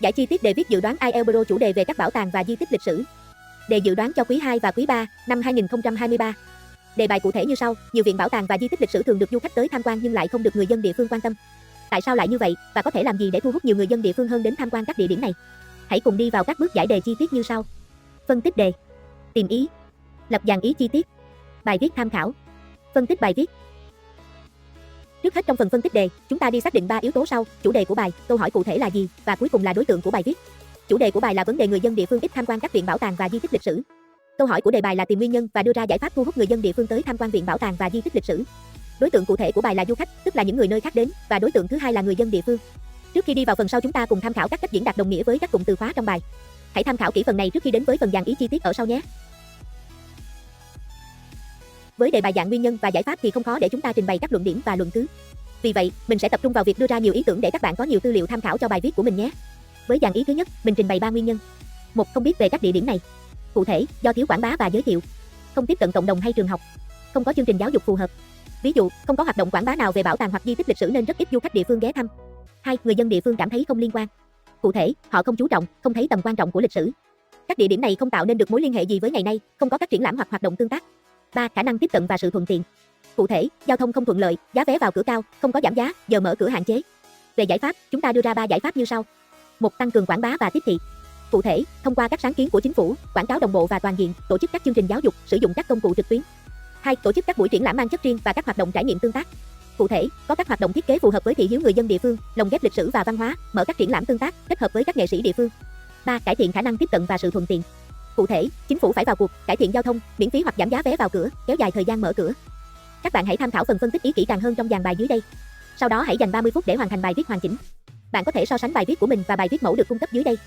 Giải chi tiết đề viết dự đoán IELTSbro chủ đề về các bảo tàng và di tích lịch sử. Đề dự đoán cho quý 2 và quý 3 năm 2023. Đề bài cụ thể như sau: nhiều viện bảo tàng và di tích lịch sử thường được du khách tới tham quan nhưng lại không được người dân địa phương quan tâm. Tại sao lại như vậy và có thể làm gì để thu hút nhiều người dân địa phương hơn đến tham quan các địa điểm này? Hãy cùng đi vào các bước giải đề chi tiết như sau. Phân tích đề. Tìm ý. Lập dàn ý chi tiết. Bài viết tham khảo. Phân tích bài viết. Trước hết trong phần phân tích đề, chúng ta đi xác định 3 yếu tố sau: chủ đề của bài, câu hỏi cụ thể là gì và cuối cùng là đối tượng của bài viết. Chủ đề của bài là vấn đề người dân địa phương ít tham quan các viện bảo tàng và di tích lịch sử. Câu hỏi của đề bài là tìm nguyên nhân và đưa ra giải pháp thu hút người dân địa phương tới tham quan viện bảo tàng và di tích lịch sử. Đối tượng cụ thể của bài là du khách, tức là những người nơi khác đến, và đối tượng thứ hai là người dân địa phương. Trước khi đi vào phần sau, chúng ta cùng tham khảo các cách diễn đạt đồng nghĩa với các cụm từ khóa trong bài. Hãy tham khảo kỹ phần này trước khi đến với phần dàn ý chi tiết ở sau nhé. Với đề bài dạng nguyên nhân và giải pháp thì không khó để chúng ta trình bày các luận điểm và luận cứ. Vì vậy, mình sẽ tập trung vào việc đưa ra nhiều ý tưởng để các bạn có nhiều tư liệu tham khảo cho bài viết của mình nhé. Với dàn ý thứ nhất, mình trình bày 3 nguyên nhân. 1. Không biết về các địa điểm này. Cụ thể, do thiếu quảng bá và giới thiệu. Không tiếp cận cộng đồng hay trường học. Không có chương trình giáo dục phù hợp. Ví dụ, không có hoạt động quảng bá nào về bảo tàng hoặc di tích lịch sử nên rất ít du khách địa phương ghé thăm. 2. Người dân địa phương cảm thấy không liên quan. Cụ thể, họ không chú trọng, không thấy tầm quan trọng của lịch sử. Các địa điểm này không tạo nên được mối liên hệ gì với ngày nay, không có các triển lãm hoặc hoạt động tương tác. 3. Khả năng tiếp cận và sự thuận tiện. Cụ thể, giao thông không thuận lợi, giá vé vào cửa cao, không có giảm giá, giờ mở cửa hạn chế. Về giải pháp, chúng ta đưa ra 3 giải pháp như sau. 1. Tăng cường quảng bá và tiếp thị. Cụ thể, thông qua các sáng kiến của chính phủ, quảng cáo đồng bộ và toàn diện, tổ chức các chương trình giáo dục, sử dụng các công cụ trực tuyến. 2. Tổ chức các buổi triển lãm mang chất riêng và các hoạt động trải nghiệm tương tác. Cụ thể, có các hoạt động thiết kế phù hợp với thị hiếu người dân địa phương, lồng ghép lịch sử và văn hóa, mở các triển lãm tương tác, kết hợp với các nghệ sĩ địa phương. 3. Cải thiện khả năng tiếp cận và sự thuận tiện. Cụ thể, chính phủ phải vào cuộc, cải thiện giao thông, miễn phí hoặc giảm giá vé vào cửa, kéo dài thời gian mở cửa. Các bạn hãy tham khảo phần phân tích ý kỹ càng hơn trong dàn bài dưới đây. Sau đó hãy dành 30 phút để hoàn thành bài viết hoàn chỉnh. Bạn có thể so sánh bài viết của mình và bài viết mẫu được cung cấp dưới đây.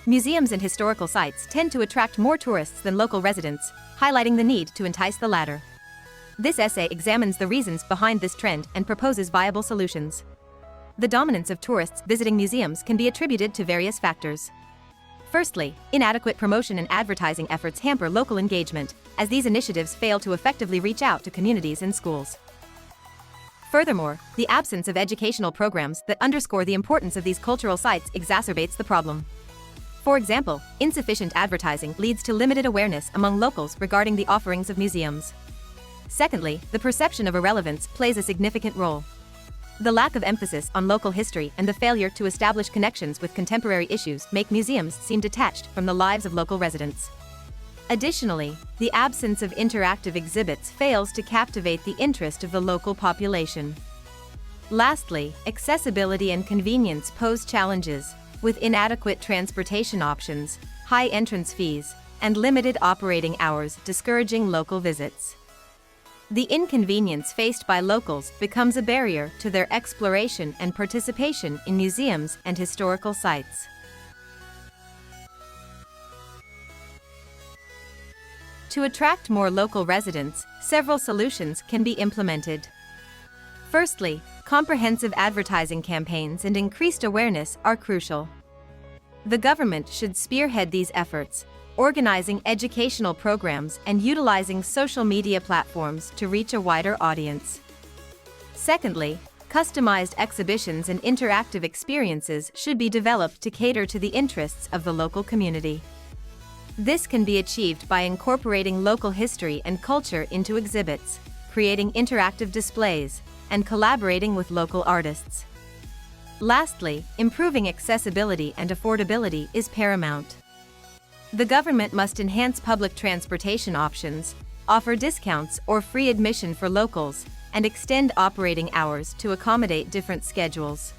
Museums and historical sites tend to attract more tourists than local residents, highlighting the need to entice the latter. This essay examines the reasons behind this trend and proposes viable solutions. The dominance of tourists visiting museums can be attributed to various factors. Firstly, inadequate promotion and advertising efforts hamper local engagement, as these initiatives fail to effectively reach out to communities and schools. Furthermore, the absence of educational programs that underscore the importance of these cultural sites exacerbates the problem. For example, insufficient advertising leads to limited awareness among locals regarding the offerings of museums. Secondly, the perception of irrelevance plays a significant role. The lack of emphasis on local history and the failure to establish connections with contemporary issues make museums seem detached from the lives of local residents. Additionally, the absence of interactive exhibits fails to captivate the interest of the local population. Lastly, accessibility and convenience pose challenges, with inadequate transportation options, high entrance fees, and limited operating hours discouraging local visits. The inconvenience faced by locals becomes a barrier to their exploration and participation in museums and historical sites. To attract more local residents, several solutions can be implemented. Firstly, comprehensive advertising campaigns and increased awareness are crucial. The government should spearhead these efforts, organizing educational programs and utilizing social media platforms to reach a wider audience. Secondly, customized exhibitions and interactive experiences should be developed to cater to the interests of the local community. This can be achieved by incorporating local history and culture into exhibits, creating interactive displays, and collaborating with local artists. Lastly, improving accessibility and affordability is paramount. The government must enhance public transportation options, offer discounts or free admission for locals, and extend operating hours to accommodate different schedules.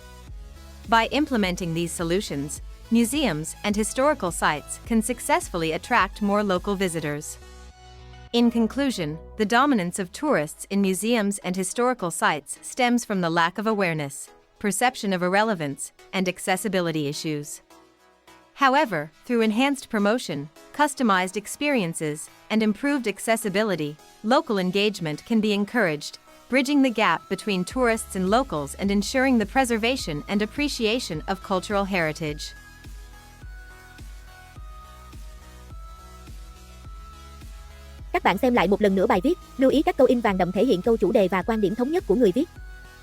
By implementing these solutions, museums and historical sites can successfully attract more local visitors. In conclusion, the dominance of tourists in museums and historical sites stems from the lack of awareness, perception of irrelevance, and accessibility issues. However, through enhanced promotion, customized experiences, and improved accessibility, local engagement can be encouraged, bridging the gap between tourists and locals and ensuring the preservation and appreciation of cultural heritage. Các Các bạn xem lại một lần nữa bài viết, lưu ý các câu in vàng đậm thể hiện câu chủ đề và quan điểm thống nhất của người viết.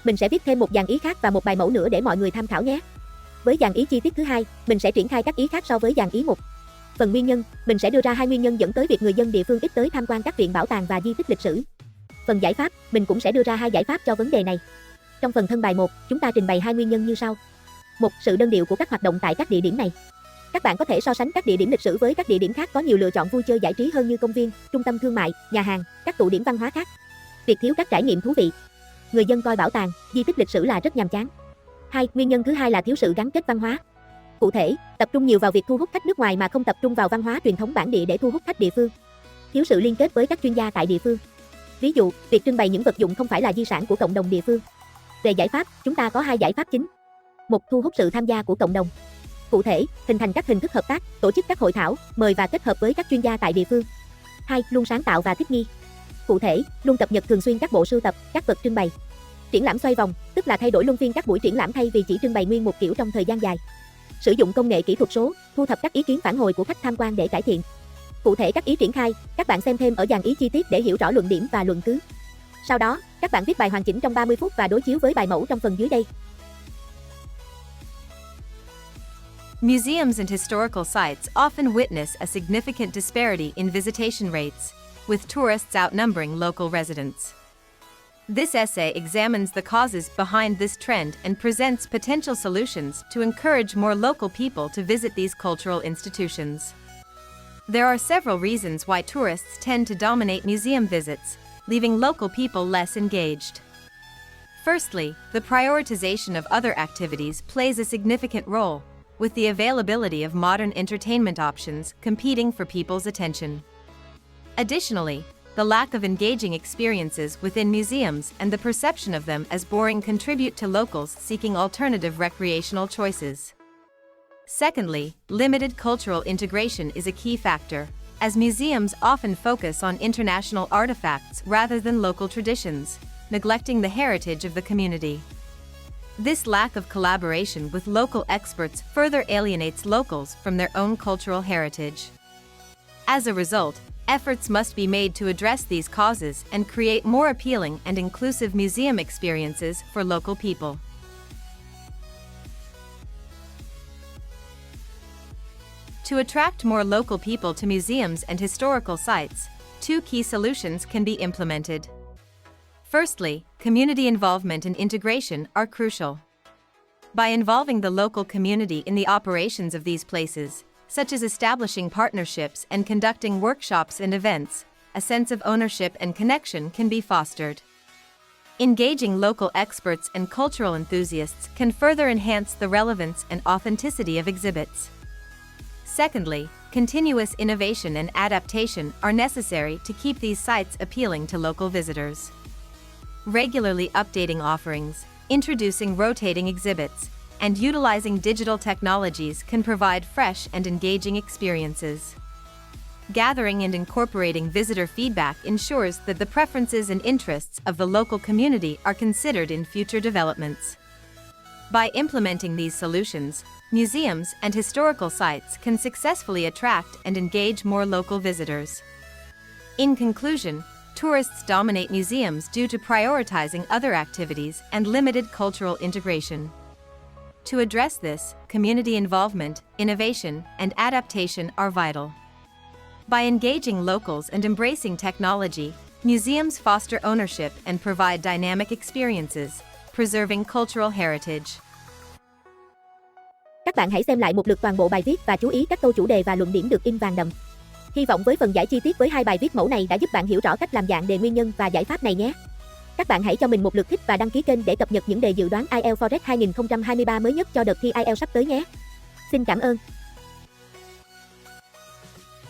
Mình sẽ viết thêm một dàn ý khác và một bài mẫu nữa để mọi người tham khảo nhé. Với dàn ý chi tiết thứ hai, mình sẽ triển khai các ý khác so với dàn ý 1. Phần nguyên nhân, mình sẽ đưa ra 2 nguyên nhân dẫn tới việc người dân địa phương ít tới tham quan các viện bảo tàng và di tích lịch sử. Phần giải pháp, mình cũng sẽ đưa ra 2 giải pháp cho vấn đề này. Trong phần thân bài 1, chúng ta trình bày 2 nguyên nhân như sau. 1. Sự đơn điệu của các hoạt động tại các địa điểm này. Các bạn có thể so sánh các địa điểm lịch sử với các địa điểm khác có nhiều lựa chọn vui chơi giải trí hơn như công viên, trung tâm thương mại, nhà hàng, các tụ điểm văn hóa khác. Việc thiếu các trải nghiệm thú vị. Người dân coi bảo tàng, di tích lịch sử là rất nhàm chán. 2. Nguyên nhân thứ hai là thiếu sự gắn kết văn hóa. Cụ thể, tập trung nhiều vào việc thu hút khách nước ngoài mà không tập trung vào văn hóa truyền thống bản địa để thu hút khách địa phương. Thiếu sự liên kết với các chuyên gia tại địa phương. Ví dụ, việc trưng bày những vật dụng không phải là di sản của cộng đồng địa phương. Về giải pháp, chúng ta có 2 giải pháp chính. 1. Thu hút sự tham gia của cộng đồng. Cụ thể, hình thành các hình thức hợp tác, tổ chức các hội thảo, mời và kết hợp với các chuyên gia tại địa phương. 2. Luôn sáng tạo và thích nghi. Cụ thể, luôn cập nhật thường xuyên các bộ sưu tập, các vật trưng bày. Triển lãm xoay vòng, tức là thay đổi luân phiên các buổi triển lãm thay vì chỉ trưng bày nguyên một kiểu trong thời gian dài. Sử dụng công nghệ kỹ thuật số, thu thập các ý kiến phản hồi của khách tham quan để cải thiện. Cụ thể các ý triển khai, các bạn xem thêm ở dàn ý chi tiết để hiểu rõ luận điểm và luận cứ. Sau đó, các bạn viết bài hoàn chỉnh trong 30 phút và đối chiếu với bài mẫu trong phần dưới đây. Museums and historical sites often witness a significant disparity in visitation rates, with tourists outnumbering local residents. This essay examines the causes behind this trend and presents potential solutions to encourage more local people to visit these cultural institutions. There are several reasons why tourists tend to dominate museum visits, leaving local people less engaged. Firstly, the prioritization of other activities plays a significant role, with the availability of modern entertainment options competing for people's attention. Additionally, the lack of engaging experiences within museums and the perception of them as boring contribute to locals seeking alternative recreational choices. Secondly, limited cultural integration is a key factor, as museums often focus on international artifacts rather than local traditions, neglecting the heritage of the community. This lack of collaboration with local experts further alienates locals from their own cultural heritage. As a result, efforts must be made to address these causes and create more appealing and inclusive museum experiences for local people. To attract more local people to museums and historical sites, 2 key solutions can be implemented. Firstly, community involvement and integration are crucial. By involving the local community in the operations of these places, such as establishing partnerships and conducting workshops and events, a sense of ownership and connection can be fostered. Engaging local experts and cultural enthusiasts can further enhance the relevance and authenticity of exhibits. Secondly, continuous innovation and adaptation are necessary to keep these sites appealing to local visitors. Regularly updating offerings, introducing rotating exhibits, and utilizing digital technologies can provide fresh and engaging experiences. Gathering and incorporating visitor feedback ensures that the preferences and interests of the local community are considered in future developments. By implementing these solutions, museums and historical sites can successfully attract and engage more local visitors. In conclusion, tourists dominate museums due to prioritizing other activities and limited cultural integration. To address this, community involvement, innovation, and adaptation are vital. By engaging locals and embracing technology, museums foster ownership and provide dynamic experiences, preserving cultural heritage. Các bạn hãy xem lại một lượt toàn bộ bài viết và chú ý các câu chủ đề và luận điểm được in vàng đậm. Hy vọng với phần giải chi tiết với 2 bài viết mẫu này đã giúp bạn hiểu rõ cách làm dạng đề nguyên nhân và giải pháp này nhé. Các bạn hãy cho mình một lượt thích và đăng ký kênh để cập nhật những đề dự đoán IELTS Forex 2023 mới nhất cho đợt thi IELTS sắp tới nhé. Xin cảm ơn.